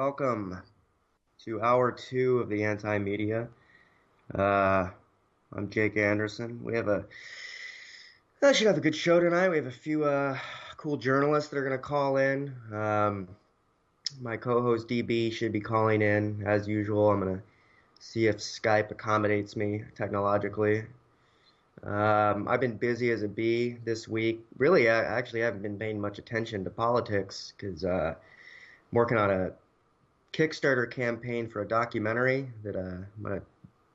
Welcome to hour two of the anti-media. Uh, I'm Jake Anderson. I should have a good show tonight. We have a few cool journalists that are going to call in. My co-host DB should be calling in as usual. I'm going to see if Skype accommodates me technologically. I've been busy as a bee this week. Really, I actually haven't been paying much attention to politics because I'm working on a Kickstarter campaign for a documentary that I'm going to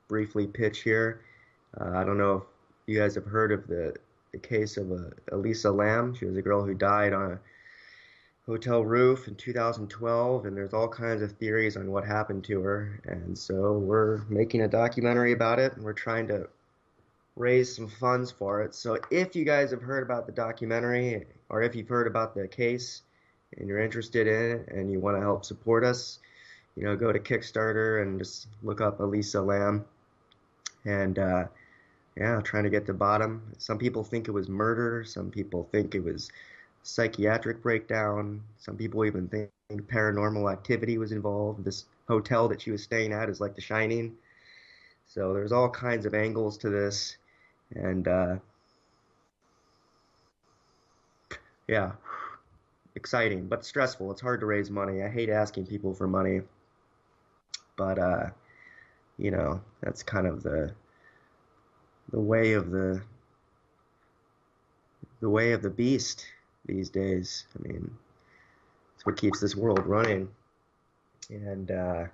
briefly pitch here. I don't know if you guys have heard of the case of Elisa Lam. She was a girl who died on a hotel roof in 2012, and there's all kinds of theories on what happened to her. And so we're making a documentary about it, and we're trying to raise some funds for it. So if you guys have heard about the documentary, or if you've heard about the case and you're interested in it and you want to help support us, go to Kickstarter and just look up Elisa Lam. And trying to get to the bottom. Some people think it was murder. Some people think it was psychiatric breakdown. Some people even think paranormal activity was involved. This hotel that she was staying at is like The Shining. So there's all kinds of angles to this. And exciting, but stressful. It's hard to raise money. I hate asking people for money. But, that's kind of the way of the beast these days. I mean, it's what keeps this world running. And I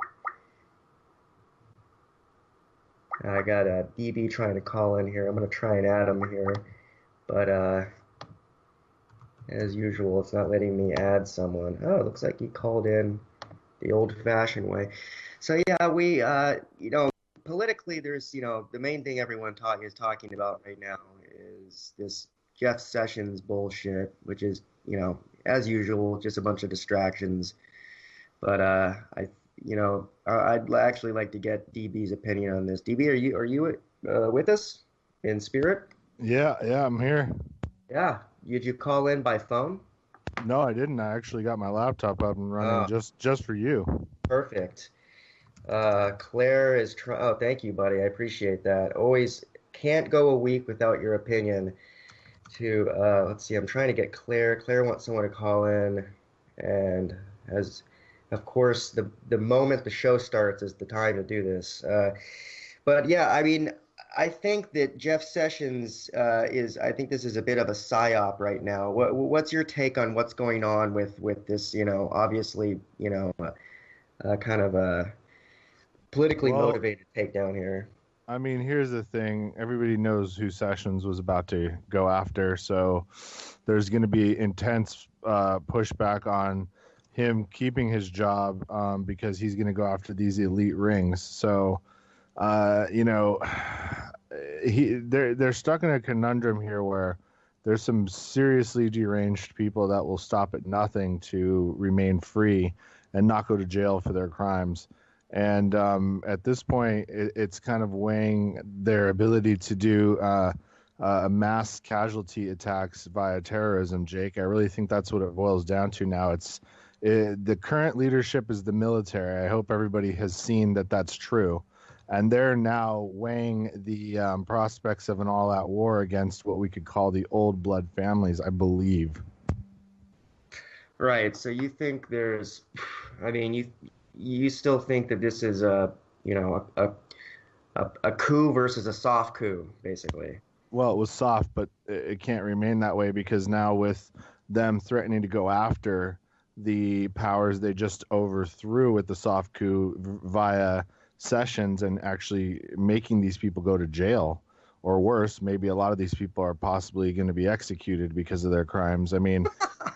got a DB trying to call in here. I'm going to try and add him here. But as usual, it's not letting me add someone. Oh, it looks like he called in the old-fashioned way. So yeah, we, politically, there's, the main thing everyone is talking about right now is this Jeff Sessions bullshit, which is, as usual, just a bunch of distractions. But I'd actually like to get DB's opinion on this. DB, are you with us in spirit? Yeah, I'm here. Yeah. Did you call in by phone? No, I didn't. I actually got my laptop up and running just for you. Perfect. Claire is oh, thank you, buddy. I appreciate that. Always can't go a week without your opinion. Let's see, I'm trying to get Claire. Claire wants someone to call in, and of course, the moment the show starts is the time to do this. But yeah, I mean, I think that Jeff Sessions I think this is a bit of a psyop right now. What's your take on what's going on with this, obviously, kind of a politically motivated takedown here? I mean, here's the thing. Everybody knows who Sessions was about to go after, so there's going to be intense pushback on him keeping his job because he's going to go after these elite rings. So, they're stuck in a conundrum here where there's some seriously deranged people that will stop at nothing to remain free and not go to jail for their crimes. And at this point, it's kind of weighing their ability to do mass casualty attacks via terrorism, Jake. I really think that's what it boils down to now. The current leadership is the military. I hope everybody has seen that that's true. And they're now weighing the prospects of an all-out war against what we could call the old blood families, I believe. Right. So you think you still think that this is a coup versus a soft coup, basically? Well, it was soft, but it can't remain that way because now with them threatening to go after the powers they just overthrew with the soft coup via Sessions and actually making these people go to jail, or worse, maybe a lot of these people are possibly going to be executed because of their crimes. I mean,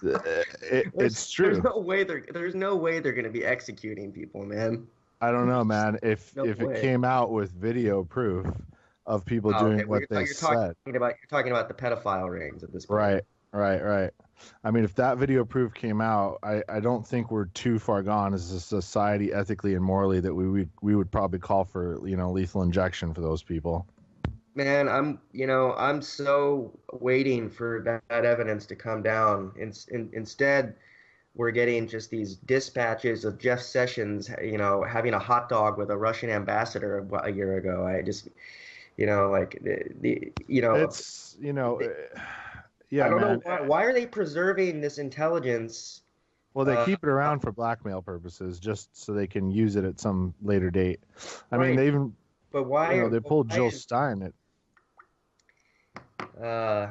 it's true. There's no way they're going to be executing people, man. I don't know, man. If it came out with video proof of people doing what they said. You're talking about the pedophile rings at this point. Right. I mean, if that video proof came out, I don't think we're too far gone as a society, ethically and morally, that we would probably call for lethal injection for those people. Man, I'm so waiting for that evidence to come down. Instead, we're getting just these dispatches of Jeff Sessions, having a hot dog with a Russian ambassador a year ago. I just, like It's I yeah, don't know man. why are they preserving this intelligence? Well, they Uh, keep it around for blackmail purposes, just so they can use it at some later date. I mean, right, they even but why? they pulled Why Jill is Stein. uh,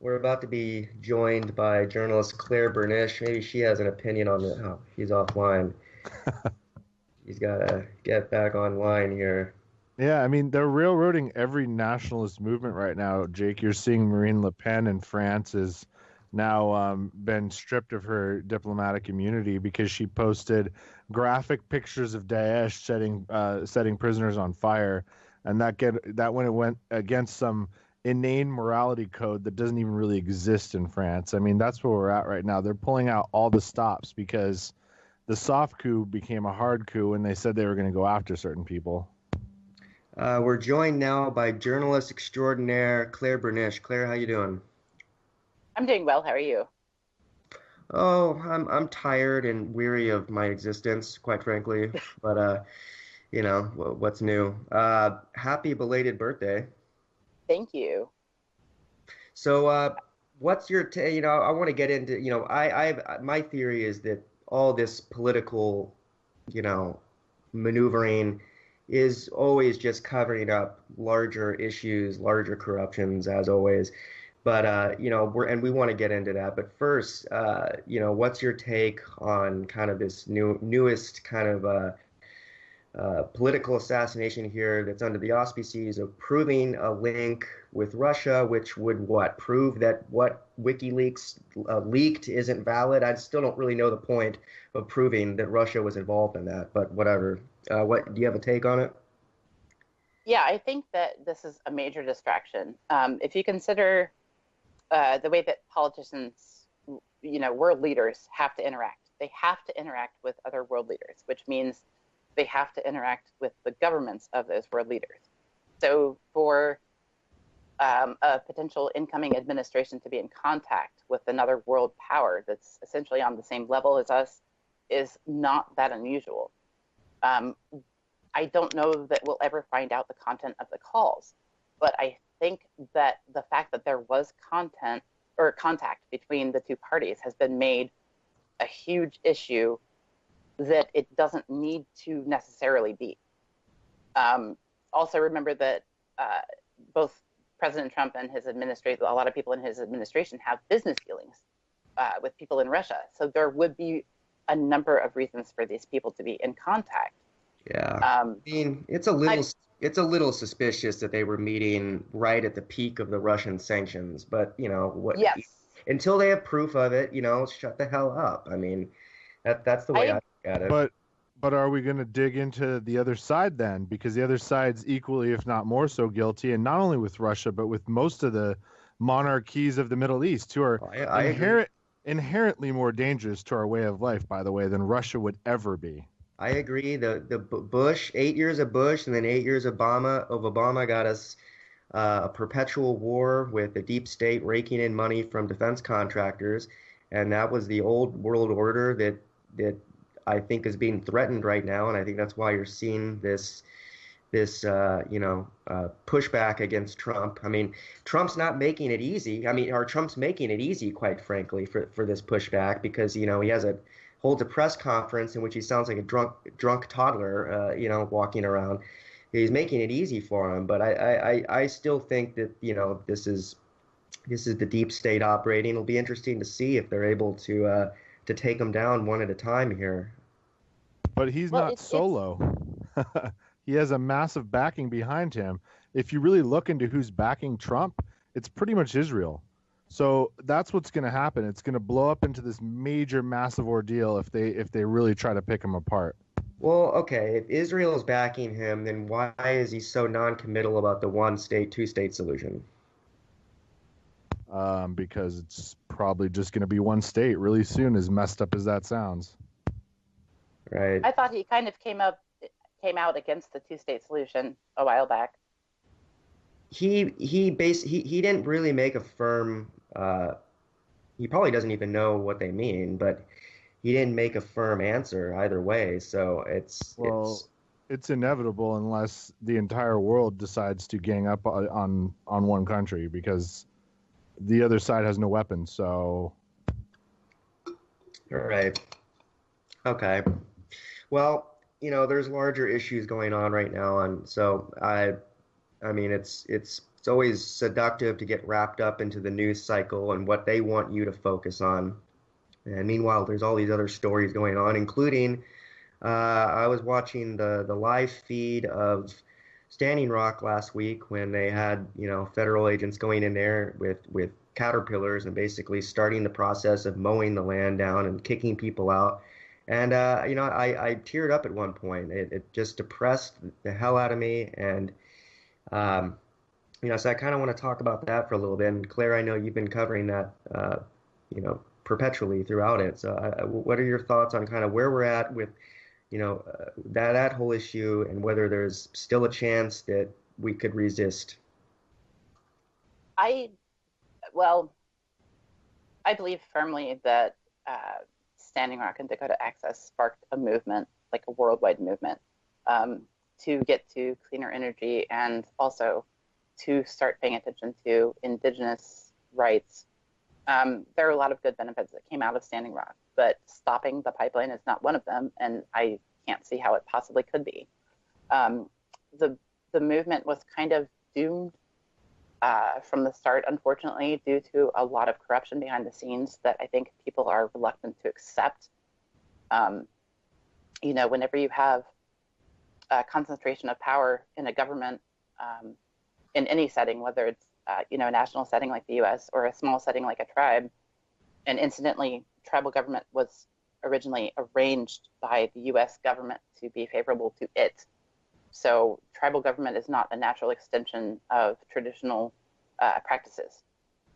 we're about to be joined by journalist Claire Bernish. Maybe she has an opinion on it. Oh, he's offline. He's got to get back online here. Yeah, I mean, they're railroading every nationalist movement right now. Jake, you're seeing Marine Le Pen in France has now been stripped of her diplomatic immunity because she posted graphic pictures of Daesh setting prisoners on fire, and that when it went against some inane morality code that doesn't even really exist in France. I mean, that's where we're at right now. They're pulling out all the stops because the soft coup became a hard coup, and they said they were going to go after certain people. We're joined now by journalist extraordinaire Claire Bernish. Claire, how you doing? I'm doing well. How are you? Oh, I'm tired and weary of my existence, quite frankly. But what's new? Happy belated birthday. Thank you. So, what's your I want to get into, my theory is that all this political, you know, maneuvering is always just covering up larger issues, larger corruptions, as always. But we want to get into that. But first, what's your take on kind of this newest kind of political assassination here that's under the auspices of proving a link with Russia, which would what? Prove that what WikiLeaks leaked isn't valid? I still don't really know the point of proving that Russia was involved in that, but whatever. What do you have a take on it? Yeah, I think that this is a major distraction. If you consider the way that politicians, world leaders have to interact, they have to interact with other world leaders, which means they have to interact with the governments of those world leaders. So for a potential incoming administration to be in contact with another world power that's essentially on the same level as us is not that unusual. Um, I don't know that we'll ever find out the content of the calls, but I think that the fact that there was content or contact between the two parties has been made a huge issue that it doesn't need to necessarily be. Also, remember that both President Trump and his administration, a lot of people in his administration have business dealings with people in Russia. So there would be a number of reasons for these people to be in contact. Yeah. Um, I mean, I, it's a little suspicious that they were meeting right at the peak of the Russian sanctions, but yes, until they have proof of it, shut the hell up. I mean, that's the way I I look at it. But are we going to dig into the other side then? Because the other side's equally, if not more so, guilty, and not only with Russia, but with most of the monarchies of the Middle East, who are I agree. inherently more dangerous to our way of life, by the way, than Russia would ever be. I agree. The Bush, 8 years of Bush, and then 8 years of Obama got us a perpetual war with the deep state raking in money from defense contractors, and that was the old world order that I think is being threatened right now, and I think that's why you're seeing this pushback against Trump. I mean, Trump's not making it easy. I mean, or Trump's making it easy, quite frankly, for this pushback because he holds a press conference in which he sounds like a drunk toddler, walking around. He's making it easy for him, but I still think that this is the deep state operating. It'll be interesting to see if they're able to take him down one at a time here. But he's well, not solo. He has a massive backing behind him. If you really look into who's backing Trump, it's pretty much Israel. So that's what's going to happen. It's going to blow up into this major, massive ordeal if they really try to pick him apart. Well, okay, if Israel is backing him, then why is he so non-committal about the one state, two-state solution? Because it's probably just going to be one state really soon, as messed up as that sounds. Right. I thought he kind of came out against the two-state solution a while back. He didn't really make a firm he probably doesn't even know what they mean, but he didn't make a firm answer either way. So it's Well, it's inevitable unless the entire world decides to gang up on one country because the other side has no weapons. So right. Okay. Well, there's larger issues going on right now, and so I mean, it's always seductive to get wrapped up into the news cycle and what they want you to focus on. And meanwhile, there's all these other stories going on, including I was watching the live feed of Standing Rock last week when they had, federal agents going in there with caterpillars and basically starting the process of mowing the land down and kicking people out. And I teared up at one point. It just depressed the hell out of me, and um, so I kind of want to talk about that for a little bit. And Claire, I know you've been covering that, perpetually throughout it. So, what are your thoughts on kind of where we're at with, that whole issue and whether there's still a chance that we could resist? I well, I believe firmly that Standing Rock and Dakota Access sparked a movement, like a worldwide movement, um, to get to cleaner energy and also to start paying attention to indigenous rights. There are a lot of good benefits that came out of Standing Rock, but stopping the pipeline is not one of them, and I can't see how it possibly could be. Um, the the movement was kind of doomed from the start, unfortunately, due to a lot of corruption behind the scenes that I think people are reluctant to accept. Um, whenever you have a concentration of power in a government, um, in any setting, whether it's a national setting like the U.S. or a small setting like a tribe, and incidentally, tribal government was originally arranged by the U.S. government to be favorable to it. So tribal government is not a natural extension of traditional practices.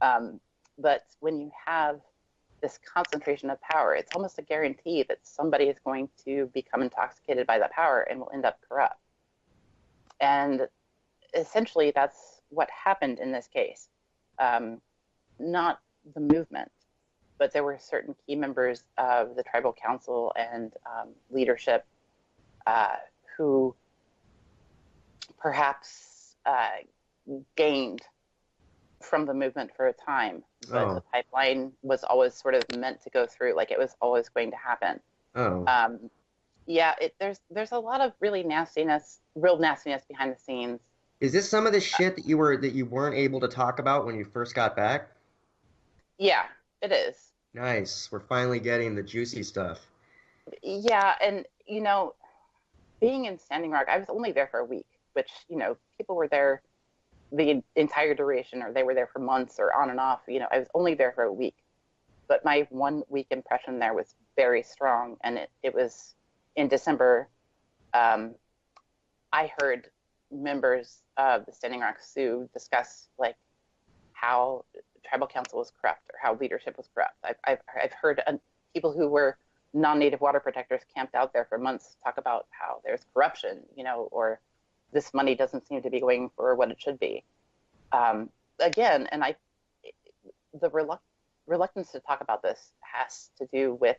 Um, but when you have this concentration of power, it's almost a guarantee that somebody is going to become intoxicated by the power and will end up corrupt. And essentially, that's what happened in this case. Not the movement, but there were certain key members of the tribal council and leadership uh, who perhaps gained from the movement for a time, but the Oh, pipeline was always sort of meant to go through, like it was always going to happen. oh, Um, yeah, there's a lot of real nastiness behind the scenes. is this some of the shit that you weren't able to talk about when you first got back? Yeah, it is. Nice, we're finally getting the juicy stuff. Yeah, and being in Standing Rock, I was only there for a week, which people were there the entire duration, or they were there for months, or on and off. I was only there for a week, but my 1 week impression there was very strong, and it was in December. Um, I heard members of the Standing Rock Sioux discuss like how tribal council was corrupt or how leadership was corrupt. I've heard people who were non-native water protectors camped out there for months talk about how there's corruption, or this money doesn't seem to be going for what it should be. Again, and the reluctance to talk about this has to do with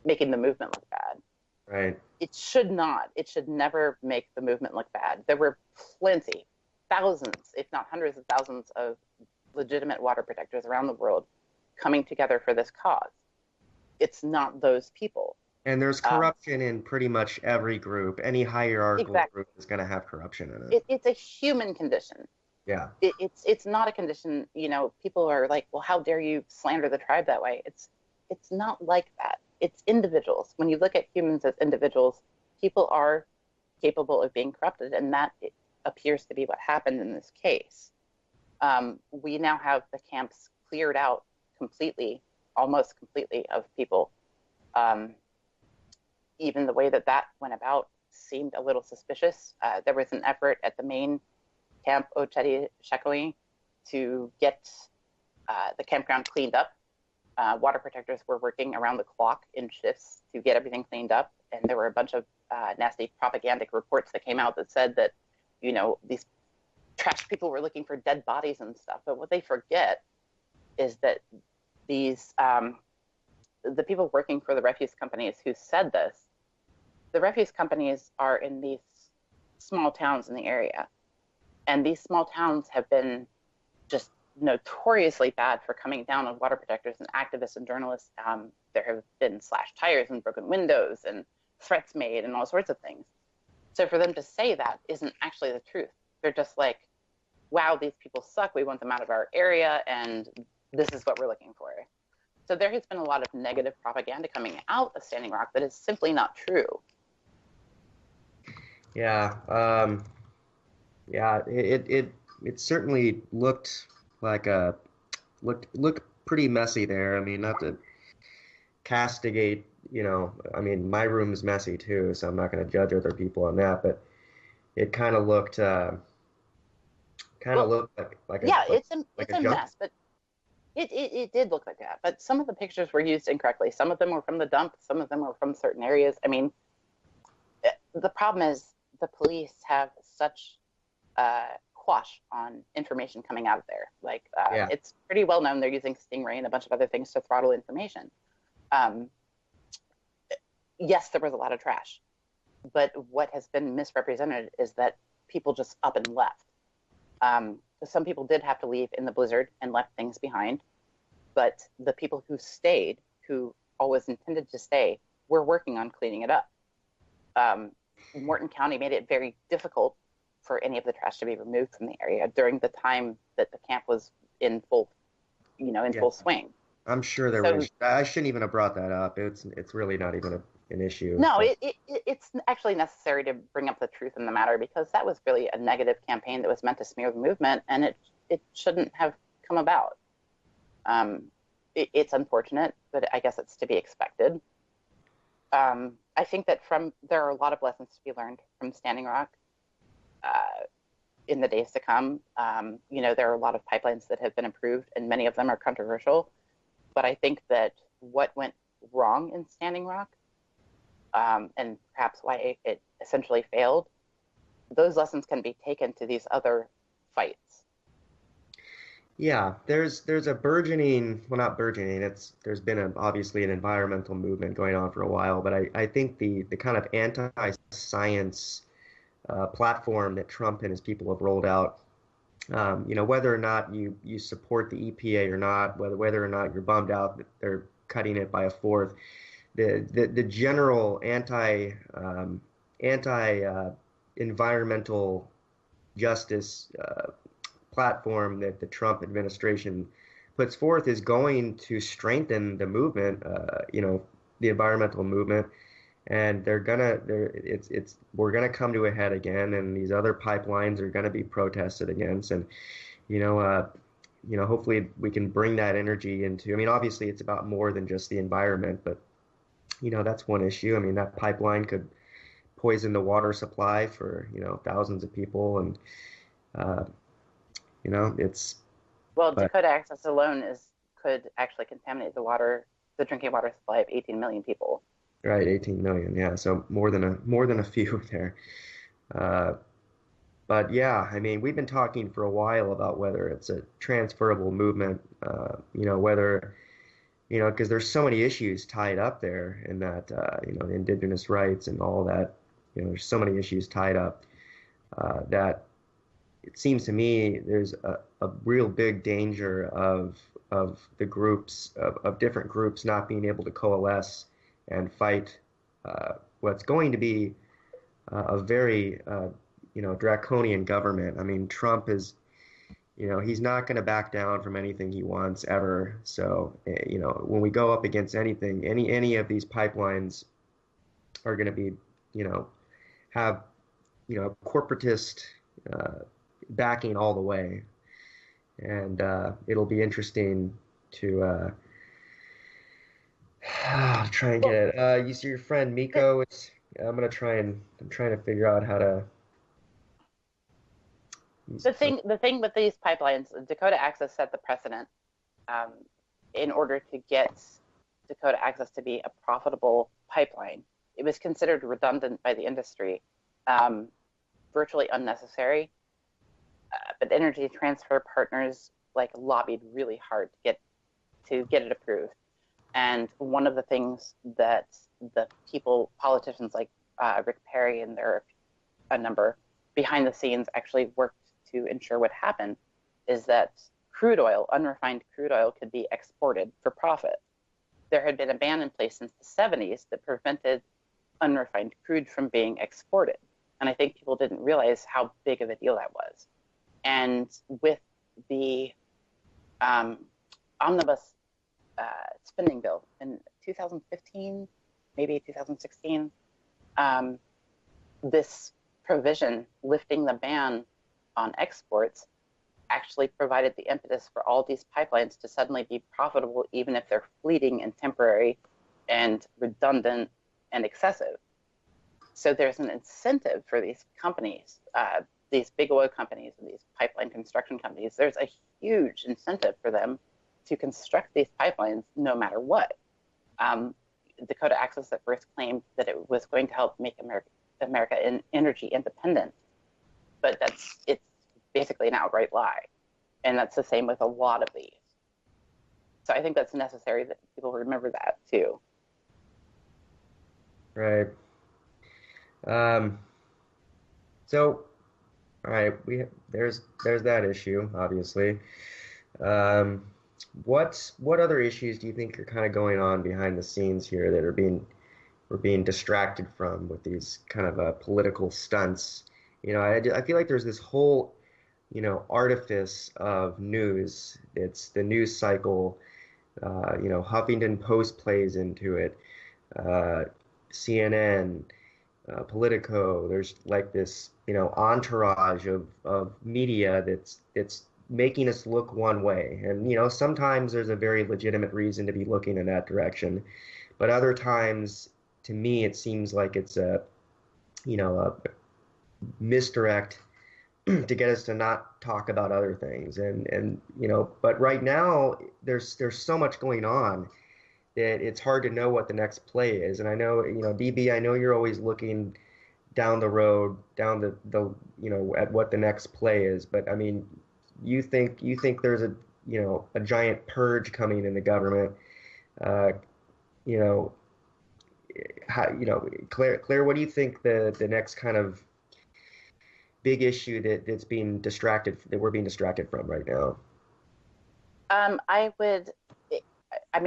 making the movement look bad. Right. It should not. It should never make the movement look bad. There were plenty, thousands, if not hundreds of thousands of legitimate water protectors around the world coming together for this cause. It's not those people. And there's Um, corruption in pretty much every group. Any hierarchical exactly. group is going to have corruption in it. It's a human condition. Yeah. It's not a condition. People are like, well, how dare you slander the tribe that way? It's not like that. It's individuals. When you look at humans as individuals, people are capable of being corrupted, and that appears to be what happened in this case. We now have the camps cleared out completely, almost completely, of people. Um, Even the way that went about seemed a little suspicious. There was an effort at the main camp, Ocheti Shekoi, to get the campground cleaned up. Water protectors were working around the clock in shifts to get everything cleaned up, and there were a bunch of nasty propagandic reports that came out that said that, these trash people were looking for dead bodies and stuff. But what they forget is that these the people working for the refuse companies who said this, the refuse companies are in these small towns in the area. And these small towns have been just notoriously bad for coming down on water protectors and activists and journalists. There have been slashed tires and broken windows and threats made and all sorts of things. So for them to say that isn't actually the truth. They're just like, wow, these people suck. We want them out of our area, and this is what we're looking for. So there has been a lot of negative propaganda coming out of Standing Rock that is simply not true. Yeah, yeah. It certainly looked like looked pretty messy there. I mean, not to castigate, I mean, my room is messy too, so I'm not going to judge other people on that. But it kind of looked Well, like yeah, like, it's a a junk. mess, but it did look like that. But some of the pictures were used incorrectly. Some of them were from the dump. Some of them were from certain areas. I mean, the problem is the police have such quash on information coming out of there. Like, Yeah, it's pretty well known they're using Stingray and a bunch of other things to throttle information. Um, yes, there was a lot of trash, but what has been misrepresented is that people just up and left. Some people did have to leave in the blizzard and left things behind, but the people who stayed, who always intended to stay, were working on cleaning it up. Morton County made it very difficult for any of the trash to be removed from the area during the time that the camp was in full, in yeah. full swing. I'm sure there So was. I shouldn't even have brought that up. It's really not even an issue. no, But it's actually necessary to bring up the truth in the matter, because that was really a negative campaign that was meant to smear the movement, and it shouldn't have come about. It's unfortunate, but I guess it's to be expected. I think that there are a lot of lessons to be learned from Standing Rock in the days to come. There are a lot of pipelines that have been approved, and many of them are controversial. But I think that what went wrong in Standing Rock, and perhaps why it essentially failed, those lessons can be taken to these other fights. yeah, there's a burgeoning, well, not burgeoning. There's been obviously an environmental movement going on for a while, but I think the kind of anti-science platform that Trump and his people have rolled out, whether or not you support the EPA or not, whether or not you're bummed out that they're cutting it by a fourth, the general anti environmental justice platform that the Trump administration puts forth is going to strengthen the movement, the environmental movement, and we're gonna come to a head again, and these other pipelines are gonna be protested against, and you know, uh, hopefully we can bring that energy into. I mean, obviously it's about more than just the environment, but that's one issue. I mean, that pipeline could poison the water supply for thousands of people, and uh, it's Well, but Dakota Access alone could actually contaminate the drinking water supply of 18 million people. right, 18 million, yeah, so more than a few there. Uh, but yeah, I mean, we've been talking for a while about whether it's a transferable movement, whether because there's so many issues tied up there in that, the indigenous rights and all that. There's so many issues tied up that it seems to me there's a real big danger of the groups of different groups not being able to coalesce and fight what's going to be a very draconian government. I mean, Trump is he's not going to back down from anything he wants ever. So when we go up against anything, any of these pipelines are going to be have corporatist backing all the way, and it'll be interesting to try and get Well, it. You see your friend the, Miko. I'm trying to figure out how to. the thing with these pipelines, Dakota Access set the precedent, um, in order to get Dakota Access to be a profitable pipeline. It was considered redundant by the industry, um, virtually unnecessary. But Energy Transfer Partners lobbied really hard to get to get it approved. And one of the things that the politicians like Rick Perry and there are a number behind the scenes actually worked to ensure what happened is that crude oil, unrefined crude oil, could be exported for profit. There had been a ban in place since the 70s that prevented unrefined crude from being exported. And I think people didn't realize how big of a deal that was. And with the omnibus spending bill in 2015, maybe 2016, this provision lifting the ban on exports actually provided the impetus for all these pipelines to suddenly be profitable, even if they're fleeting and temporary and redundant and excessive. So there's an incentive for these companies, these big oil companies and these pipeline construction companies. There's a huge incentive for them to construct these pipelines no matter what. Dakota Access at first claimed that it was going to help make America energy independent, but it's basically an outright lie. And that's the same with a lot of these. So I think that's necessary that people remember that too. Right. So, all right, there's that issue, obviously. What other issues do you think are kind of going on behind the scenes here that we're being distracted from with these kind of political stunts? I feel like there's this whole, artifice of news. It's the news cycle. Huffington Post plays into it. CNN, Politico. There's like this, entourage of media that's making us look one way. And, sometimes there's a very legitimate reason to be looking in that direction. But other times, to me, it seems like it's a misdirect to get us to not talk about other things. But right now, there's so much going on that it's hard to know what the next play is. And I know, DB, I know you're always looking down the road, down the at what the next play is. But I mean, you think there's a giant purge coming in the government. Claire, what do you think the next kind of big issue that we're being distracted from right now?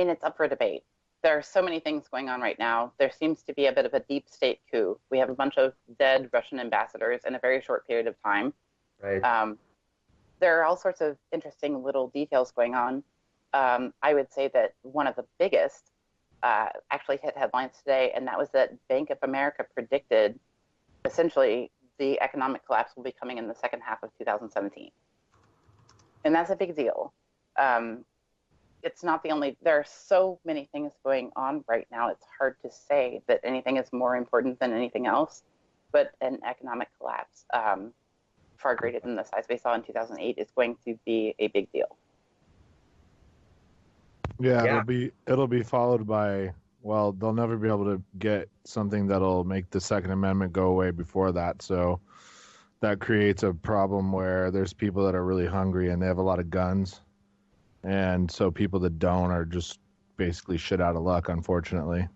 It's up for debate. There are so many things going on right now. There seems to be a bit of a deep state coup. We have a bunch of dead Russian ambassadors in a very short period of time. Right. There are all sorts of interesting little details going on. I would say that one of the biggest actually hit headlines today, and that was that Bank of America predicted essentially the economic collapse will be coming in the second half of 2017. And that's a big deal. It's not the only, there are so many things going on right now. It's hard to say that anything is more important than anything else, but an economic collapse far greater than the size we saw in 2008 is going to be a big deal. Yeah. It'll be followed by, well, they'll never be able to get something that'll make the Second Amendment go away before that. So that creates a problem where there's people that are really hungry and they have a lot of guns. And so people that don't are just basically shit out of luck, unfortunately.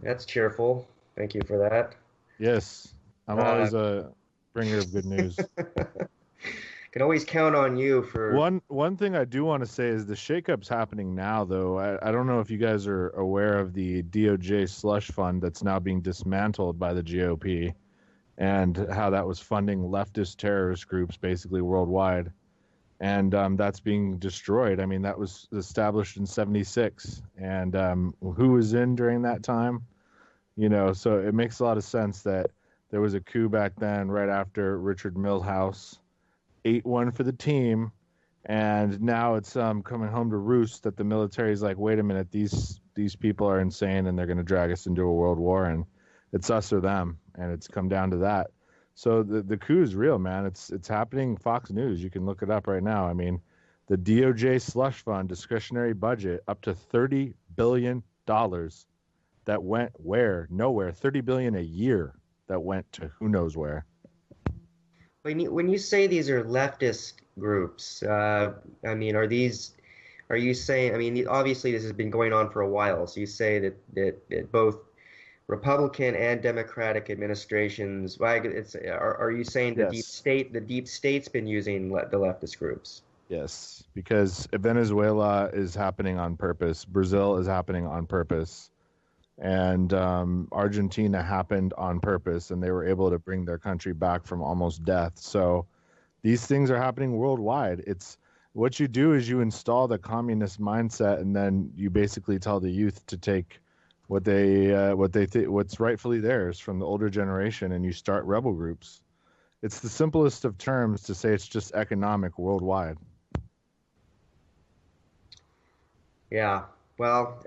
That's cheerful. Thank you for that. Yes. I'm always a bringer of good news. Can always count on you for... One thing I do want to say is the shakeup's happening now, though. I don't know if you guys are aware of the DOJ slush fund that's now being dismantled by the GOP and how that was funding leftist terrorist groups basically worldwide. And that's being destroyed. I mean, that was established in 1976. And who was in during that time? So it makes a lot of sense that there was a coup back then right after Richard Milhous 8-1 for the team, and now it's coming home to roost that the military is like, wait a minute, these people are insane and they're going to drag us into a world war, and it's us or them, and it's come down to that. So the coup is real, man. It's happening. Fox News, you can look it up right now. I mean, the DOJ slush fund discretionary budget up to $30 billion that went where? Nowhere. $30 billion a year that went to who knows where. when you say these are leftist groups, I mean, are you saying, I mean, obviously this has been going on for a while, so you say that both Republican and Democratic administrations, well, are you saying Yes. the deep state's been using the leftist groups? Yes, because Venezuela is happening on purpose, Brazil is happening on purpose, and Argentina happened on purpose, and they were able to bring their country back from almost death. So these things are happening worldwide. It's what you do is you install the communist mindset, and then you basically tell the youth to take what's rightfully theirs from the older generation, and you start rebel groups. It's the simplest of terms to say it's just economic worldwide. Yeah. Well,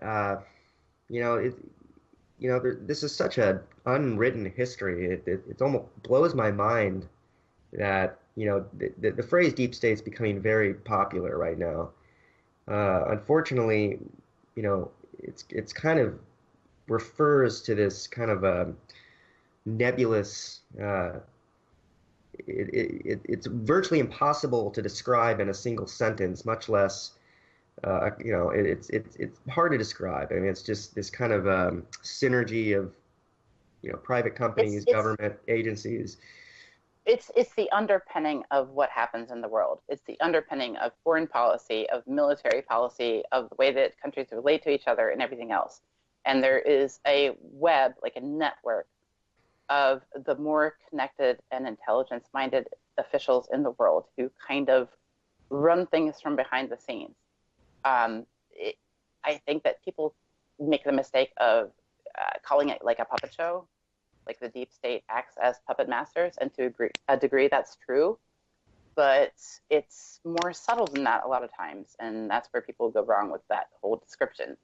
you know, this is such an unwritten history. It almost blows my mind that, the phrase deep state's becoming very popular right now. Unfortunately, you know, it's kind of refers to this kind of a nebulous. It's virtually impossible to describe in a single sentence, much less, it's hard to describe. I mean, it's just this kind of synergy of, private It's companies, it's government agencies. it's the underpinning of what happens in the world. It's the underpinning of foreign policy, of military policy, of the way that countries relate to each other, and everything else. And there is a web, like a network, of the more connected and intelligence-minded officials in the world who kind of run things from behind the scenes. Um, it, I think that people make the mistake of calling it like a puppet show, like the deep state acts as puppet masters, and to a degree that's true, but it's more subtle than that a lot of times, and that's where people go wrong with that whole description.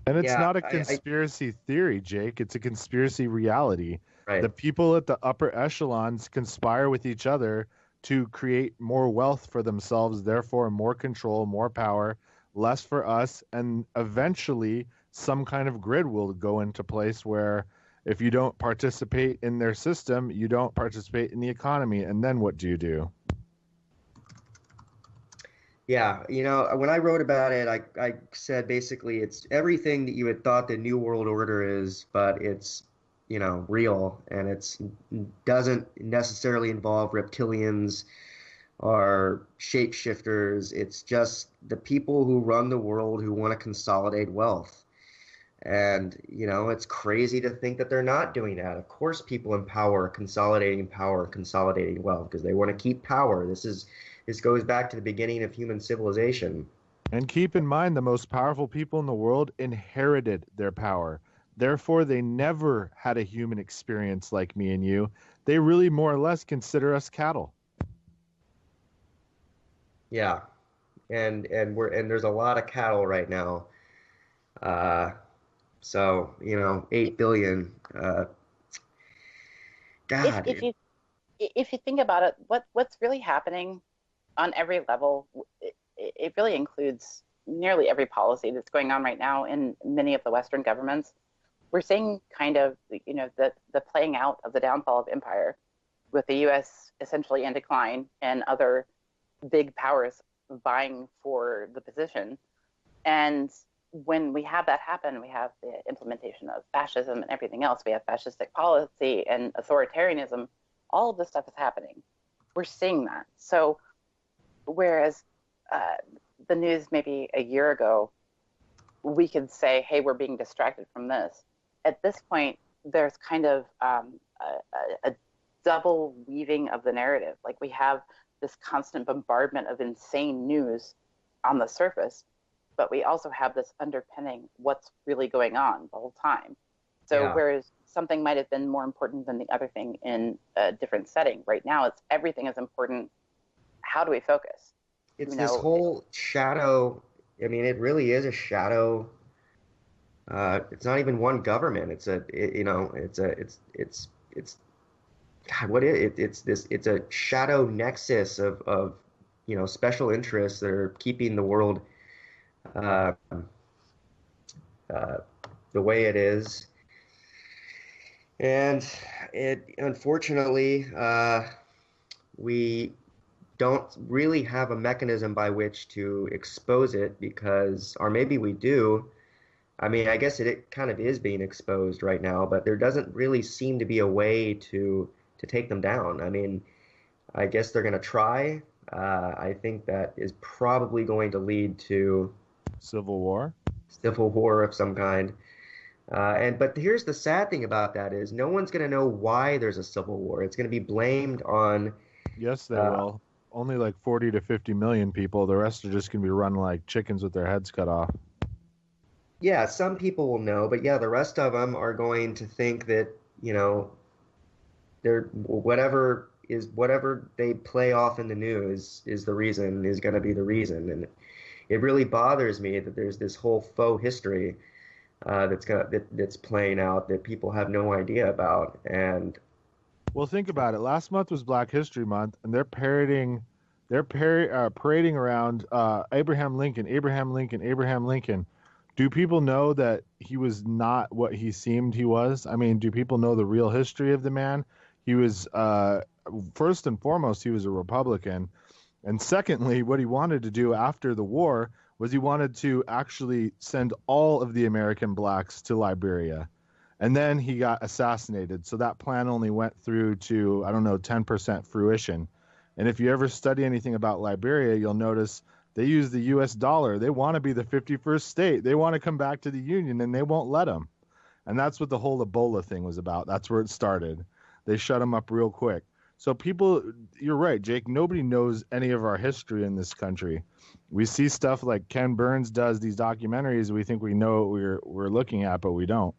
And it's Yeah, not a conspiracy theory, Jake. It's a conspiracy reality. right. The people at the upper echelons conspire with each other to create more wealth for themselves, therefore, more control, more power, less for us. And eventually, some kind of grid will go into place where if you don't participate in their system, you don't participate in the economy. And then what do you do? Yeah, when I wrote about it, I said basically it's everything that you had thought the New World Order is, but it's, real, and it's doesn't necessarily involve reptilians or shapeshifters. It's just the people who run the world who want to consolidate wealth. And, it's crazy to think that they're not doing that. Of course, people in power are consolidating wealth because they want to keep power. This goes back to the beginning of human civilization. And keep in mind, the most powerful people in the world inherited their power. Therefore, they never had a human experience like me and you. They really more or less consider us cattle. Yeah. And there's a lot of cattle right now. Uh, so, 8 billion. If God, if you if you think about it, what's really happening on every level, it really includes nearly every policy that's going on right now in many of the Western governments. We're seeing kind of, the playing out of the downfall of empire, with the U.S. essentially in decline and other big powers vying for the position. And when we have that happen, we have the implementation of fascism and everything else. We have fascistic policy and authoritarianism. All of this stuff is happening. We're seeing that. So whereas uh, the news maybe a year ago, we could say, hey, we're being distracted from this. At this point, there's kind of a double weaving of the narrative. Like, we have this constant bombardment of insane news on the surface, but we also have this underpinning what's really going on the whole time. So yeah. whereas something might have been more important than the other thing in a different setting, right now it's everything is important. How do we focus? It's You this know, whole shadow. I mean, it really is a shadow. It's not even one government. It's a, it, you know, it's God, what is it? It's a shadow nexus of, special interests that are keeping the world uh, uh, the way it is. And it, unfortunately, we don't really have a mechanism by which to expose it because, or maybe we do. I mean, I guess it kind of is being exposed right now, but there doesn't really seem to be a way to take them down. I mean, I guess they're going to try. I think that is probably going to lead to Civil War. civil war of some kind. But here's the sad thing about that is no one's going to know why there's a civil war. It's going to be blamed on Yes, they uh, will. Only like 40 to 50 million people. The rest are just going to be run like chickens with their heads cut off. yeah, some people will know, but yeah, the rest of them are going to think that, you know, they're whatever they play off in the news is the reason is going to be the reason. And it really bothers me that there's this whole faux history that's playing out that people have no idea about. And Well, think about it. Last month was Black History Month, and they're parading around Abraham Lincoln, Abraham Lincoln, Abraham Lincoln. Do people know that he was not what he seemed he was? I mean, do people know the real history of the man? He was, first and foremost, he was a Republican. And secondly, what he wanted to do after the war was he wanted to actually send all of the American blacks to Liberia. And then he got assassinated. So that plan only went through to, I don't know, 10% fruition. And if you ever study anything about Liberia, you'll notice they use the US dollar. They want to be the 51st state. They want to come back to the Union, and they won't let them. And that's what the whole Ebola thing was about. That's where it started. They shut them up real quick. So people, you're right, Jake. Nobody knows any of our history in this country. We see stuff like Ken Burns does these documentaries. We think we know what we're looking at, but we don't.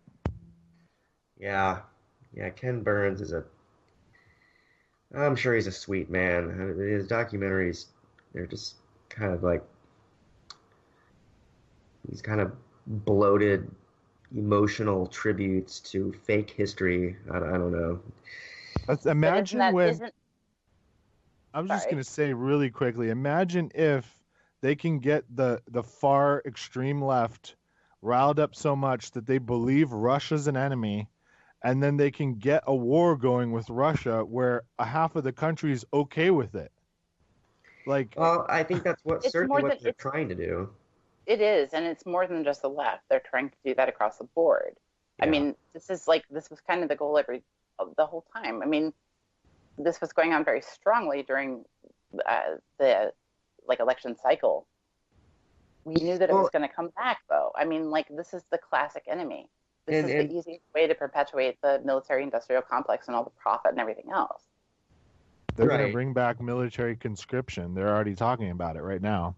yeah, yeah, Ken Burns I'm sure he's a sweet man. His documentaries, they're just kind of like, these kind of bloated, emotional tributes to fake history. I don't know. But isn't Imagine that when isn't I'm just sorry. going to say really quickly, imagine if they can get the far extreme left riled up so much that they believe Russia's an enemy, and then they can get a war going with Russia where a half of the country is okay with it. Like, Well, I think that's It's certainly more what than they're trying to do. it is, and it's more than just the left. They're trying to do that across the board. I Yeah. mean, this was kind of the goal the whole time. I mean, this was going on very strongly during the like election cycle. We knew that it was Well, going to come back, though. I mean, like this is the classic enemy. This is the and easiest way to perpetuate the military-industrial complex and all the profit and everything else. they're going to right. bring back military conscription. They're already talking about it right now,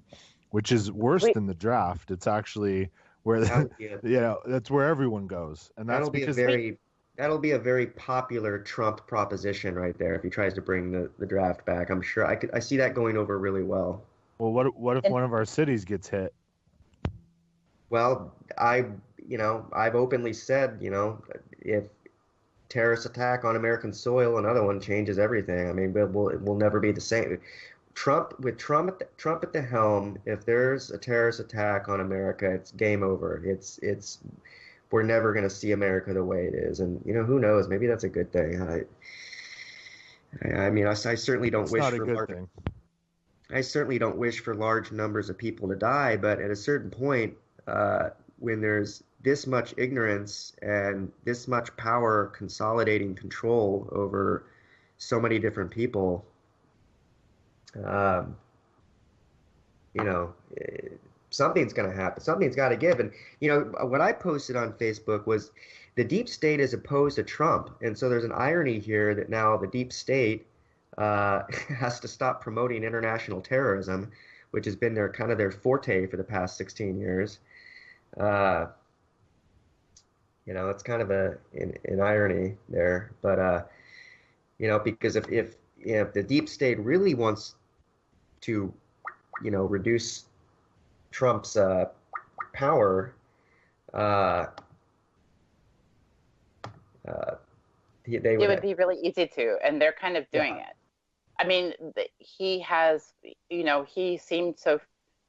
which is worse Wait, than the draft. It's actually where, That would be a that's where everyone goes. And that's that'll be a because, wait. very that'll be a very popular Trump proposition right there if he tries to bring the draft back. I'm sure I see that going over really well. well, what if And one of our cities gets hit? Well, I've openly said, if terrorist attack on American soil, another one changes everything. I mean, it will never be the same. Trump at the helm, if there's a terrorist attack on America, it's game over. It's we're never going to see America the way it is. And who knows? Maybe that's a good thing. I mean, I certainly don't It's wish not a for good thing. large numbers of people to die, but at a certain point, when there's this much ignorance and this much power consolidating control over so many different people, um, something's going to happen. Something's got to give. And what I posted on Facebook was the deep state is opposed to Trump, and so there's an irony here that now the deep state has to stop promoting international terrorism, which has been their kind of their forte for the past 16 years. Uh, it's kind of an irony there, but because if the deep state really wants to, reduce Trump's power, uh, uh, they it would would have, be really easy to, and they're kind of doing yeah. it. I mean, he has, he seemed so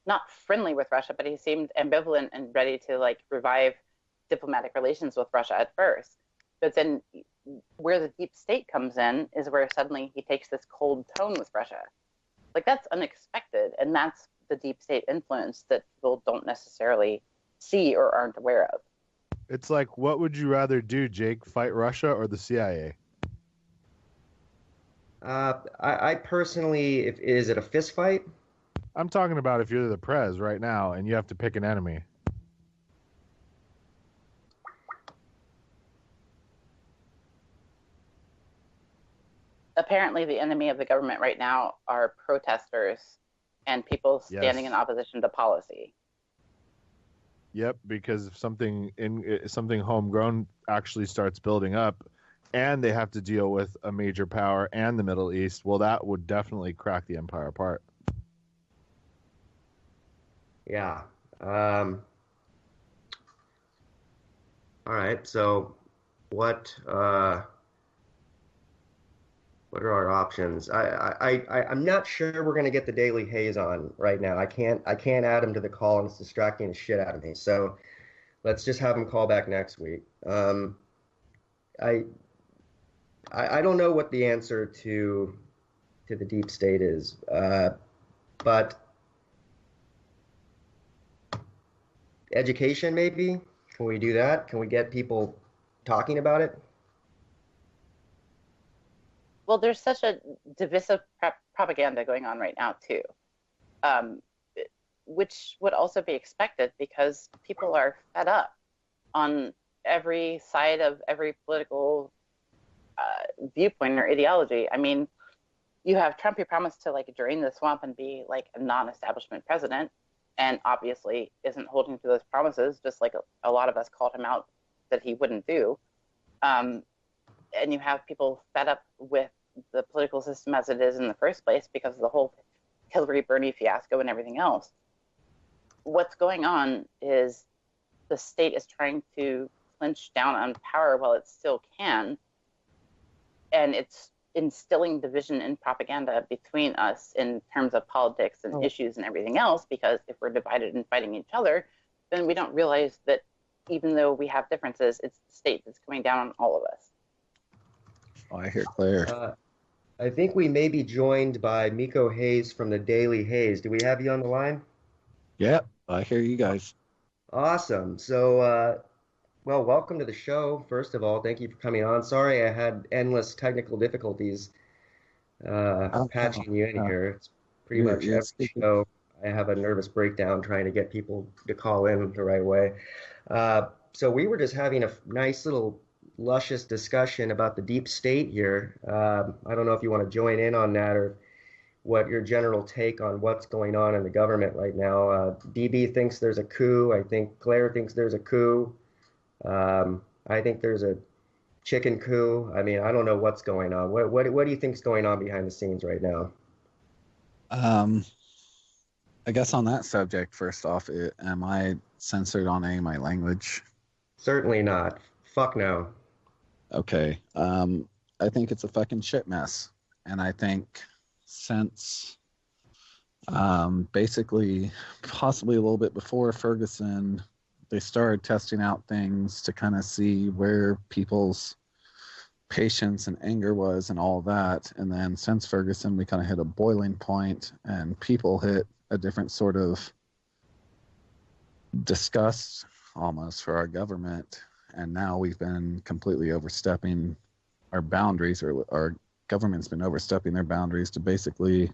not friendly with Russia, but he seemed ambivalent and ready to like revive diplomatic relations with Russia at first. But then where the deep state comes in is where suddenly he takes this cold tone with Russia. Like, that's unexpected, and that's the deep state influence that people don't necessarily see or aren't aware of. It's like, what would you rather do, Jake? Fight Russia or the CIA? I personally, is it a fist fight? I'm talking about if you're the Prez right now and you have to pick an enemy. Apparently, the enemy of the government right now are protesters and people standing Yes. in opposition to policy. Yep, because if something homegrown actually starts building up, and they have to deal with a major power and the Middle East, well, that would definitely crack the empire apart. Yeah. All right. So, what are our options? I'm not sure we're gonna get the Daily Haze on right now. I can't add him to the call, and it's distracting the shit out of me. So let's just have him call back next week. I I don't know what the answer to the deep state is, but education maybe. Can we do that? Can we get people talking about it? Well, there's such a divisive propaganda going on right now too, um, which would also be expected because people are fed up on every side of every political viewpoint or ideology. I mean, you have Trump who promised to like drain the swamp and be like a non-establishment president, and obviously isn't holding to those promises, just like a lot of us called him out that he wouldn't do. And you have people fed up with the political system as it is in the first place because of the whole Hillary Bernie fiasco and everything else. What's going on is the state is trying to clinch down on power while it still can, and it's instilling division and propaganda between us in terms of politics and issues and everything else, because if we're divided and fighting each other, then we don't realize that even though we have differences, it's the state that's coming down on all of us. Oh, I hear Claire. I think we may be joined by Miko Hayes from the Daily Haze. Do we have you on the line? Yep, I hear you guys. Awesome. So, well, welcome to the show. First of all, thank you for coming on. Sorry I had endless technical difficulties patching you in here. It's pretty much every show I have a nervous breakdown trying to get people to call in the right way. So we were just having a nice little luscious discussion about the deep state here. I don't know if you want to join in on that or what your general take on what's going on in the government right now. DB thinks there's a coup. I think Claire thinks there's a coup. I think there's a chicken coup. I mean, I don't know what's going on. What do you think's going on behind the scenes right now? I guess on that subject, first off, am I censored on any of my language? Certainly not. Fuck no. Okay. I think it's a fucking shit mess. And I think since basically possibly a little bit before Ferguson, they started testing out things to kind of see where people's patience and anger was and all that. And then since Ferguson, we kind of hit a boiling point and people hit a different sort of disgust almost for our government. And now we've been completely overstepping our boundaries, or our government's been overstepping their boundaries to basically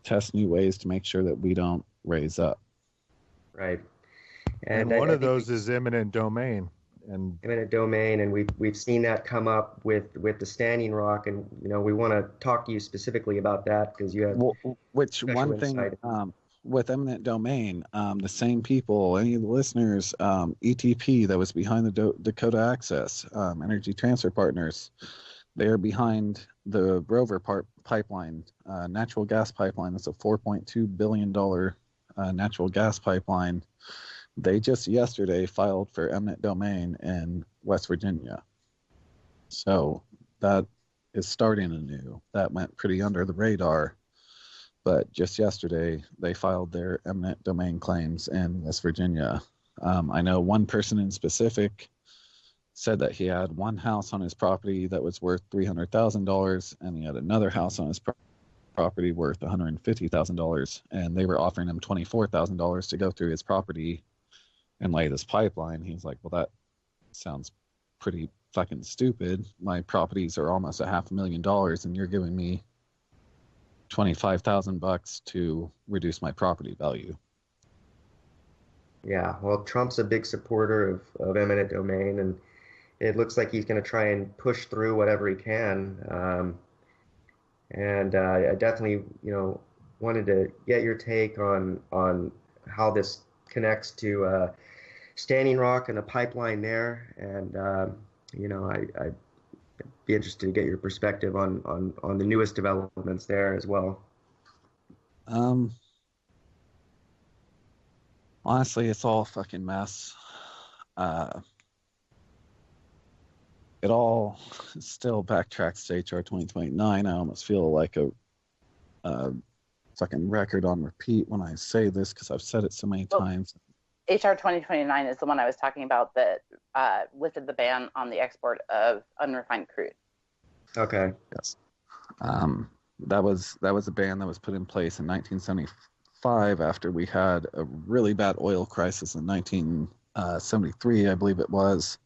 test new ways to make sure that we don't raise up. Right. And one of those is eminent domain. And eminent domain, and we've seen that come up with the Standing Rock, and we want to talk to you specifically about that because you have one thing with eminent domain, the same people, any of the listeners, ETP that was behind the Dakota Access, Energy Transfer Partners, they are behind the Rover pipeline, natural gas pipeline. That's a $4.2 billion natural gas pipeline. They just yesterday filed for eminent domain in West Virginia. So that is starting anew. That went pretty under the radar. But just yesterday, they filed their eminent domain claims in West Virginia. I know one person in specific said that he had one house on his property that was worth $300,000, and he had another house on his property worth $150,000, and they were offering him $24,000 to go through his property and lay this pipeline. He's like, well, that sounds pretty fucking stupid. My properties are almost $500,000, and you're giving me $25,000 to reduce my property value. Yeah, well, Trump's a big supporter of eminent domain, and it looks like he's going to try and push through whatever he can. And I definitely, wanted to get your take on how this connects to Standing Rock and the pipeline there. And I'd be interested to get your perspective on the newest developments there as well. Honestly, it's all a fucking mess. It all still backtracks to HR 2029. I almost feel like a fucking record on repeat when I say this because I've said it so many times. HR 2029 is the one I was talking about that lifted the ban on the export of unrefined crude. Okay. Yes. That was a ban that was put in place in 1975 after we had a really bad oil crisis in 1973, I believe it was.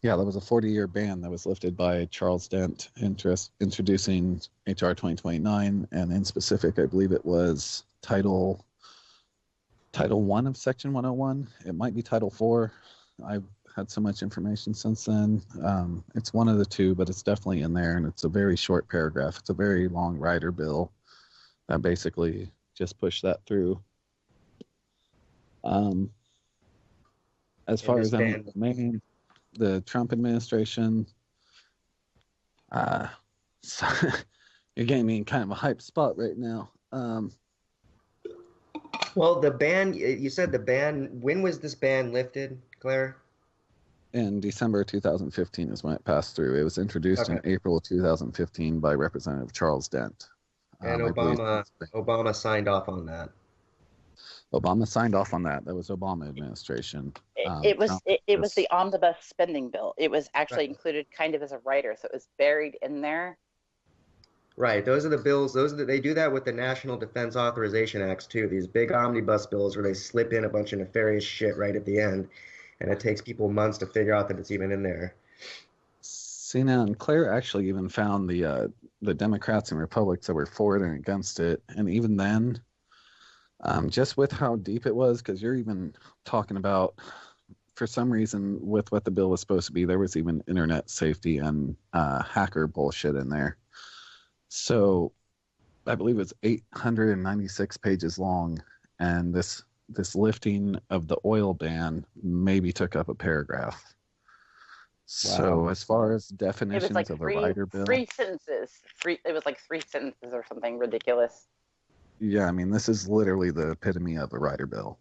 Yeah, that was a 40-year ban that was lifted by Charles Dent introducing HR 2029, and in specific, I believe it was Title 1 of Section 101. It might be Title 4. I've had so much information since then. It's one of the two, but it's definitely in there, and it's a very short paragraph. It's a very long rider bill that basically just pushed that through. As far as the Trump administration, so you're getting me in kind of a hype spot right now. Well, the ban, you said the ban, when was this ban lifted, Claire? In December 2015 is when it passed through. It was introduced in April 2015 by Representative Charles Dent. And Obama signed off on that. Obama signed off on that. That was Obama administration. It was the omnibus spending bill. It was actually included kind of as a rider, so it was buried in there. Right. Those are the bills. They do that with the National Defense Authorization Acts too. These big omnibus bills where they slip in a bunch of nefarious shit right at the end, and it takes people months to figure out that it's even in there. See now, and Claire actually even found the Democrats and Republicans that were for it and against it, and even then. Just with how deep it was, because you're even talking about, for some reason, with what the bill was supposed to be, there was even internet safety and hacker bullshit in there. So I believe it's 896 pages long, and this lifting of the oil ban maybe took up a paragraph. Wow. So as far as definitions of a rider bill, three sentences. It was like 3 sentences or something ridiculous. Yeah, I mean, this is literally the epitome of a rider bill.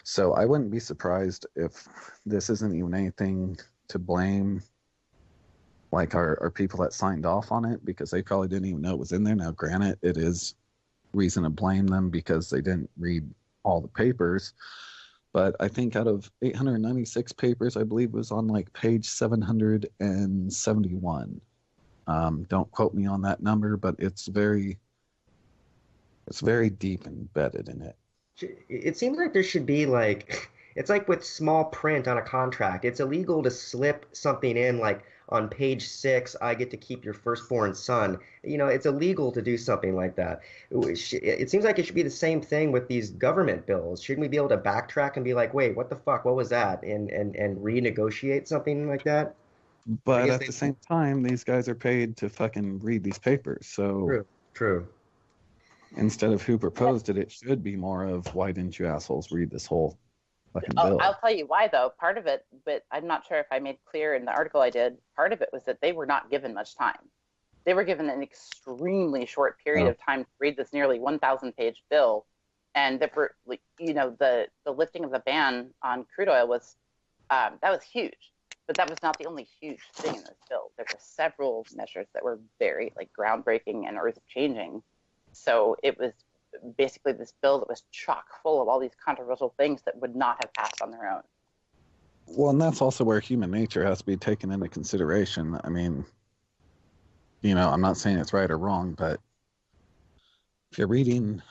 So I wouldn't be surprised if this isn't even anything to blame, like our people that signed off on it, because they probably didn't even know it was in there. Now, granted, it is reason to blame them because they didn't read all the papers. But I think out of 896 papers, I believe it was on like page 771. Don't quote me on that number, but it's very deep embedded in it. It seems like there should be it's like with small print on a contract. It's illegal to slip something in like on page 6, I get to keep your firstborn son. It's illegal to do something like that. It seems like it should be the same thing with these government bills. Shouldn't we be able to backtrack and be like, wait, what the fuck? What was that? And renegotiate something like that? But at the same time, these guys are paid to fucking read these papers. So True. Instead of who proposed it, it should be more of why didn't you assholes read this whole fucking bill? I'll tell you why, though. Part of it, but I'm not sure if I made clear in the article I did, part of it was that they were not given much time. They were given an extremely short period of time to read this nearly 1,000-page bill. And the lifting of the ban on crude oil was, that was huge. But that was not the only huge thing in this bill. There were several measures that were very groundbreaking and earth-changing. So it was basically this bill that was chock full of all these controversial things that would not have passed on their own. Well, and that's also where human nature has to be taken into consideration. I mean, I'm not saying it's right or wrong, but if you're reading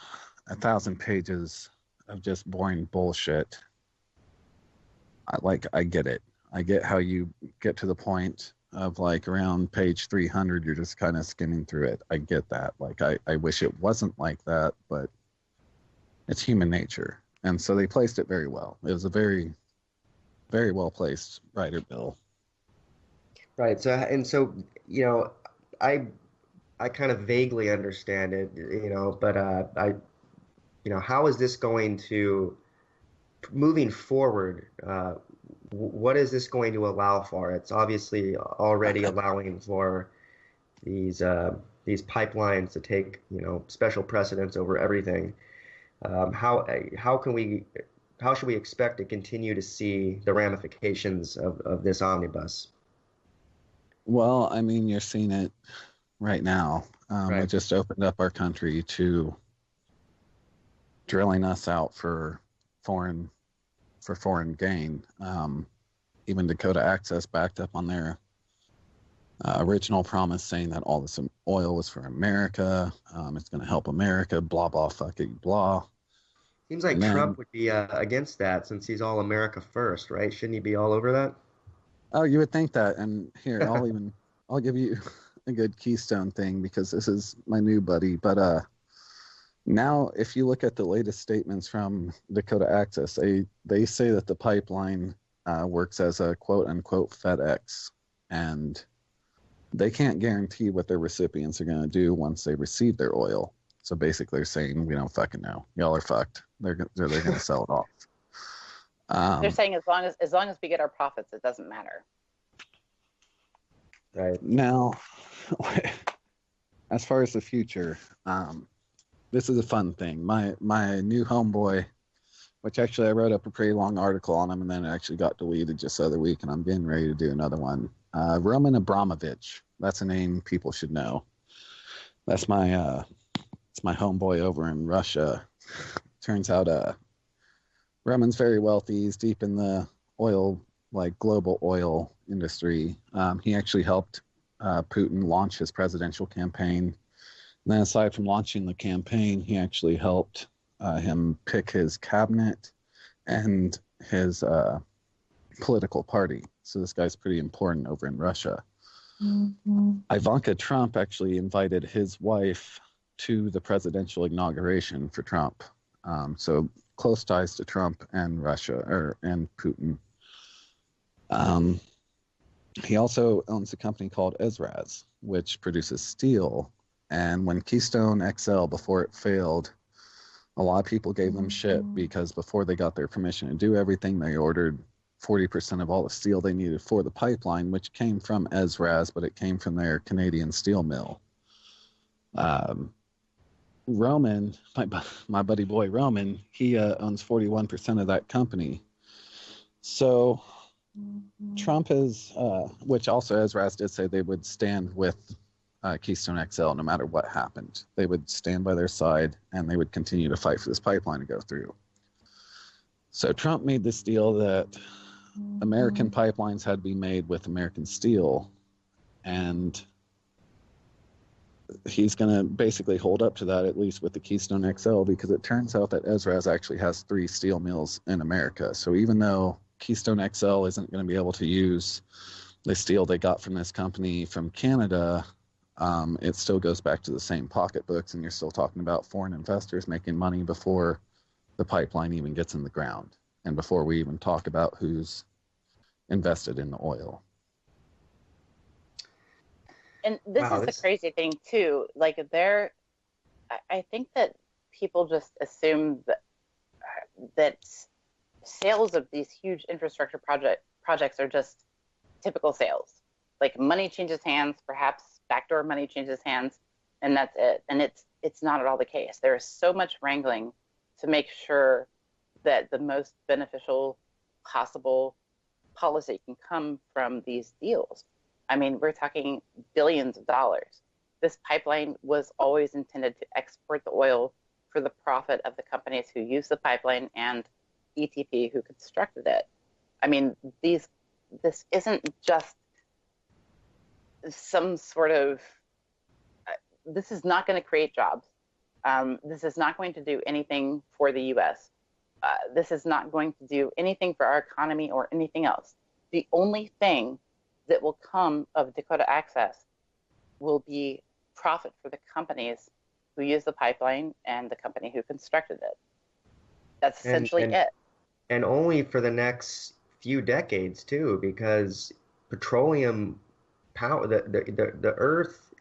1,000 pages of just boring bullshit, I get it. I get how you get to the point of like around page 300, you're just kind of skimming through it. I get that. Like, I wish it wasn't like that, but it's human nature. And so they placed it very well. It was a very, very well placed writer bill. Right. So I I kind of vaguely understand it, but how is this going to moving forward? What is this going to allow for? It's obviously already allowing for these pipelines to take, special precedence over everything. How can we how should we expect to continue to see the ramifications of this omnibus? Well, I mean, you're seeing it right now. We Right. just opened up our country to drilling us out for foreign gain. Even Dakota Access backed up on their original promise, saying that all this oil was for America. It's going to help America. Blah blah fucking blah. Seems like And then, Trump would be against that since he's all America first, right? Shouldn't he be all over that? oh, you would think that. And here, I'll give you a good Keystone thing because this is my new buddy. But now, if you look at the latest statements from Dakota Access, they say that the pipeline works as a quote unquote FedEx, and they can't guarantee what their recipients are going to do once they receive their oil. So basically, they're saying we don't fucking know. Y'all are fucked. They're going to sell it off. They're saying as long as we get our profits, it doesn't matter. Right. Now, as far as the future, this is a fun thing. My new homeboy, which actually I wrote up a pretty long article on him, and then it actually got deleted just the other week, and I'm getting ready to do another one. Roman Abramovich. That's a name people should know. That's it's my homeboy over in Russia. Turns out Roman's very wealthy. He's deep in the oil, like global oil industry. He actually helped Putin launch his presidential campaign. And then aside from launching the campaign, he actually helped him pick his cabinet and his political party. So this guy's pretty important over in Russia. Mm-hmm. Ivanka Trump actually invited his wife to the presidential inauguration for Trump. So close ties to Trump and Russia and Putin. He also owns a company called Ezraz, which produces steel. And when Keystone XL, before it failed, a lot of people gave them shit because before they got their permission to do everything, they ordered 40% of all the steel they needed for the pipeline, which came from Ezraz, but it came from their Canadian steel mill. Roman, my buddy boy Roman, he owns 41% of that company. So Trump is, which also Ezraz did say they would stand with Keystone XL no matter what happened. They would stand by their side and they would continue to fight for this pipeline to go through. So Trump made this deal that American pipelines had to be made with American steel, and he's going to basically hold up to that, at least with the Keystone XL, because it turns out that Ezraz actually has 3 steel mills in America. So even though Keystone XL isn't going to be able to use the steel they got from this company from Canada, it still goes back to the same pocketbooks, and you're still talking about foreign investors making money before the pipeline even gets in the ground and before we even talk about who's invested in the oil. And this is the crazy thing too. Like I think that people just assume that sales of these huge infrastructure projects are just typical sales. Like money changes hands, perhaps backdoor money changes hands, and that's it. And it's not at all the case. There is so much wrangling to make sure that the most beneficial possible policy can come from these deals. I mean, we're talking billions of dollars. This pipeline was always intended to export the oil for the profit of the companies who use the pipeline and ETP who constructed it. I mean, this isn't just some sort of, this is not going to create jobs. This is not going to do anything for the US. This is not going to do anything for our economy or anything else. The only thing that will come of Dakota Access will be profit for the companies who use the pipeline and the company who constructed it. That's essentially it. And only for the next few decades too, because petroleum power, the earth,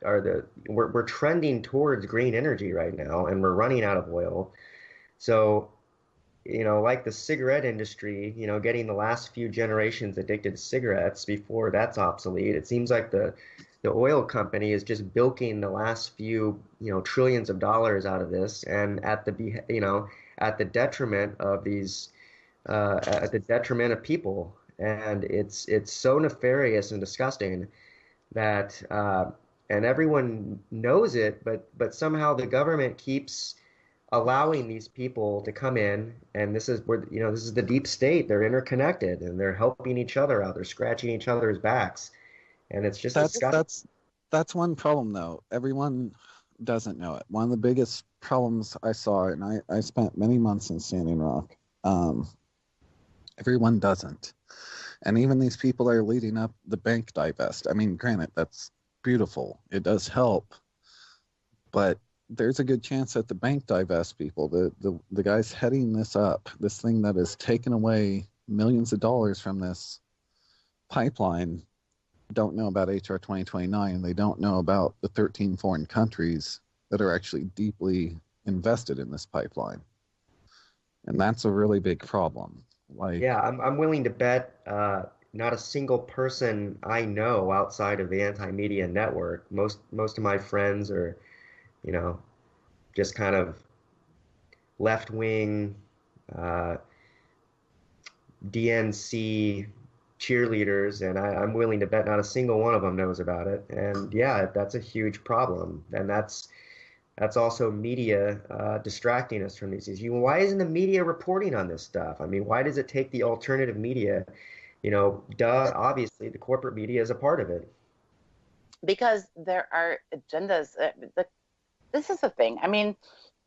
we're trending towards green energy right now, and we're running out of oil. So, like the cigarette industry, getting the last few generations addicted to cigarettes before that's obsolete. It seems like the oil company is just bilking the last few, trillions of dollars out of this, and at the detriment of these, at the detriment of people. And it's so nefarious and disgusting that, and everyone knows it, but somehow the government keeps allowing these people to come in, and this is where, this is the deep state. They're interconnected, and they're helping each other out. They're scratching each other's backs, and it's just disgusting. That's one problem, though. Everyone doesn't know it. One of the biggest problems I saw, and I spent many months in Standing Rock, everyone doesn't. And even these people that are leading up the bank divest, I mean, granted, that's beautiful. It does help. But there's a good chance that the bank divest people, the guys heading this up, this thing that has taken away millions of dollars from this pipeline, don't know about HR 2029. They don't know about the 13 foreign countries that are actually deeply invested in this pipeline. And that's a really big problem. Yeah, I'm willing to bet not a single person I know outside of the anti-media network. Most of my friends are, just kind of left-wing DNC cheerleaders, and I'm willing to bet not a single one of them knows about it. And yeah, that's a huge problem, and that's also media distracting us from these issues. Why isn't the media reporting on this stuff? I mean, why does it take the alternative media? Obviously the corporate media is a part of it. Because there are agendas. This is the thing. I mean,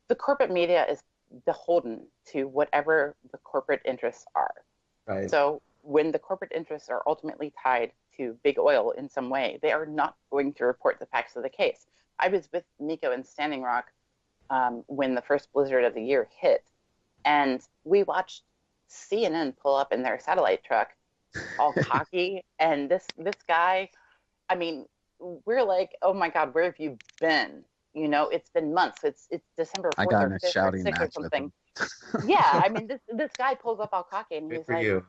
the corporate media is beholden to whatever the corporate interests are. Right. So when the corporate interests are ultimately tied to big oil in some way, they are not going to report the facts of the case. I was with Nico in Standing Rock when the first blizzard of the year hit, and we watched CNN pull up in their satellite truck, all cocky, and this guy, I mean, we're like, oh my God, where have you been? It's been months. It's December 4th or 5th or 6th or something. Yeah, I mean, this guy pulls up all cocky, and he's like,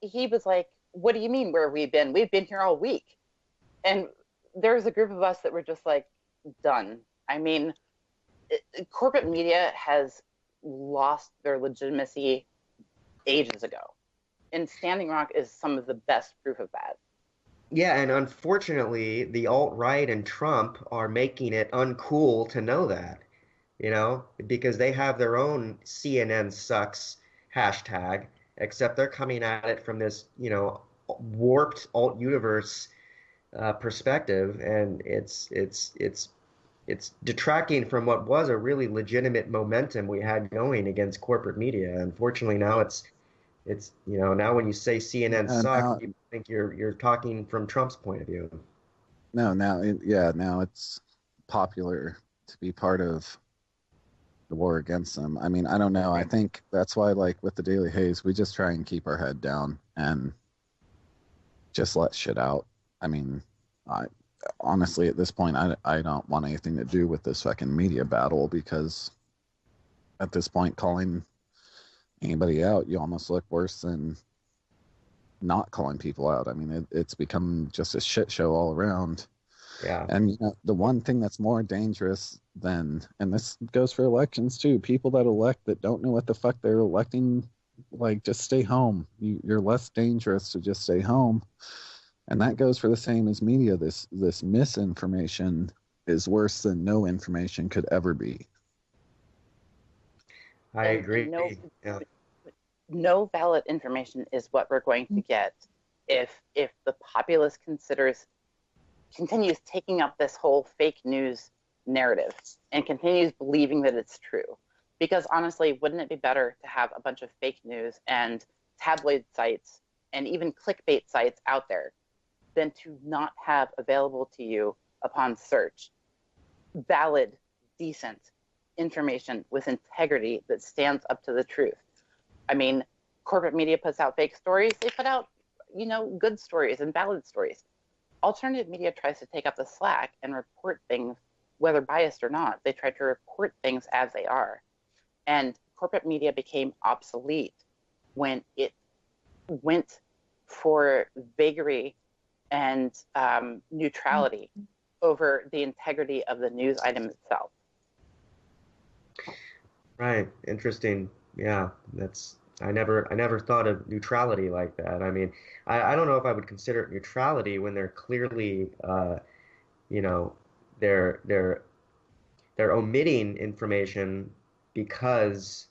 he was like, what do you mean where have we been? We've been here all week. And there's a group of us that were just like, done. I mean, corporate media has lost their legitimacy ages ago. And Standing Rock is some of the best proof of that. Yeah, and unfortunately, the alt-right and Trump are making it uncool to know that, because they have their own CNN sucks hashtag, except they're coming at it from this, warped alt-universe perspective, and it's detracting from what was a really legitimate momentum we had going against corporate media. Unfortunately, now it's now when you say CNN sucks, people think you're talking from Trump's point of view. No, now it's popular to be part of the war against them. I mean, I don't know. I think that's why, like with the Daily Haze, we just try and keep our head down and just let shit out. I mean, honestly, at this point, I don't want anything to do with this fucking media battle, because at this point, calling anybody out, you almost look worse than not calling people out. I mean, it's become just a shit show all around. Yeah. And the one thing that's more dangerous than, and this goes for elections too, people that elect that don't know what the fuck they're electing, like, just stay home. You're less dangerous to just stay home. And that goes for the same as media. This misinformation is worse than no information could ever be. I agree. no valid information is what we're going to get if the populace continues taking up this whole fake news narrative and continues believing that it's true. Because honestly, wouldn't it be better to have a bunch of fake news and tabloid sites and even clickbait sites out there than to not have available to you upon search valid, decent information with integrity that stands up to the truth? I mean, corporate media puts out fake stories. They put out, good stories and valid stories. Alternative media tries to take up the slack and report things, whether biased or not. They try to report things as they are. And corporate media became obsolete when it went for vagary and neutrality over the integrity of the news item itself. Right. Interesting. Yeah, I never thought of neutrality like that. I mean, I don't know if I would consider it neutrality when they're clearly, they're omitting information because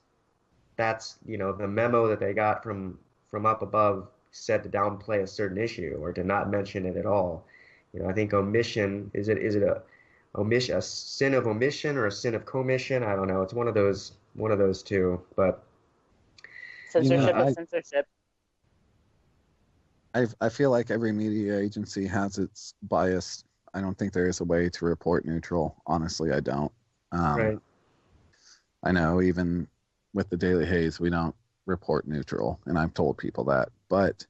that's, the memo that they got from up above said to downplay a certain issue or to not mention it at all. I think omission, is it a sin of omission or a sin of commission? I don't know. It's one of those two, but censorship of censorship. I feel like every media agency has its bias. I don't think there is a way to report neutral. Honestly, I don't. Right. I know even with the Daily Haze, we don't report neutral, and I've told people that. But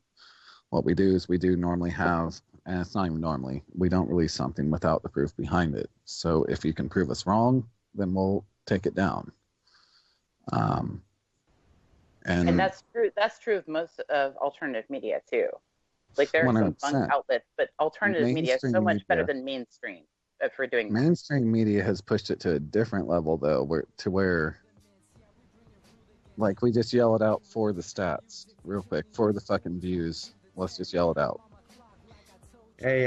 what we do is we do normally have, and it's not even normally, we don't release something without the proof behind it. So if you can prove us wrong, then we'll take it down. And that's true. That's true of most of alternative media too. Like there are some 100%. fun outlets, but alternative media is so Mainstream much better media. than mainstream for doing that. Mainstream media has pushed it to a different level, though, where like we just yell it out for the stats, real quick, for the fucking views. Let's just yell it out. Hey,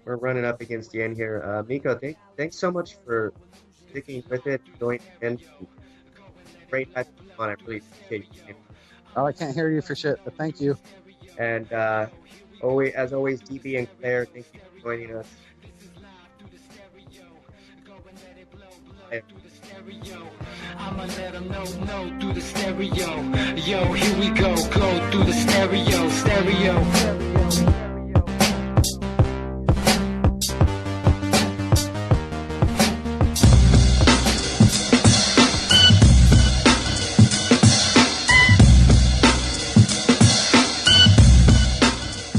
we're running up against the end here. Miko, thanks so much for sticking with it, joining in. Great having you on. I really appreciate you. Oh, I can't hear you for shit, but thank you. And as always, DB and Claire, thank you for joining us. I'ma let them know through the stereo. Yo, here we go through the stereo.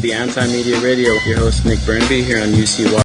The Anti-Media Radio, your host Nick Burnby here on UCY.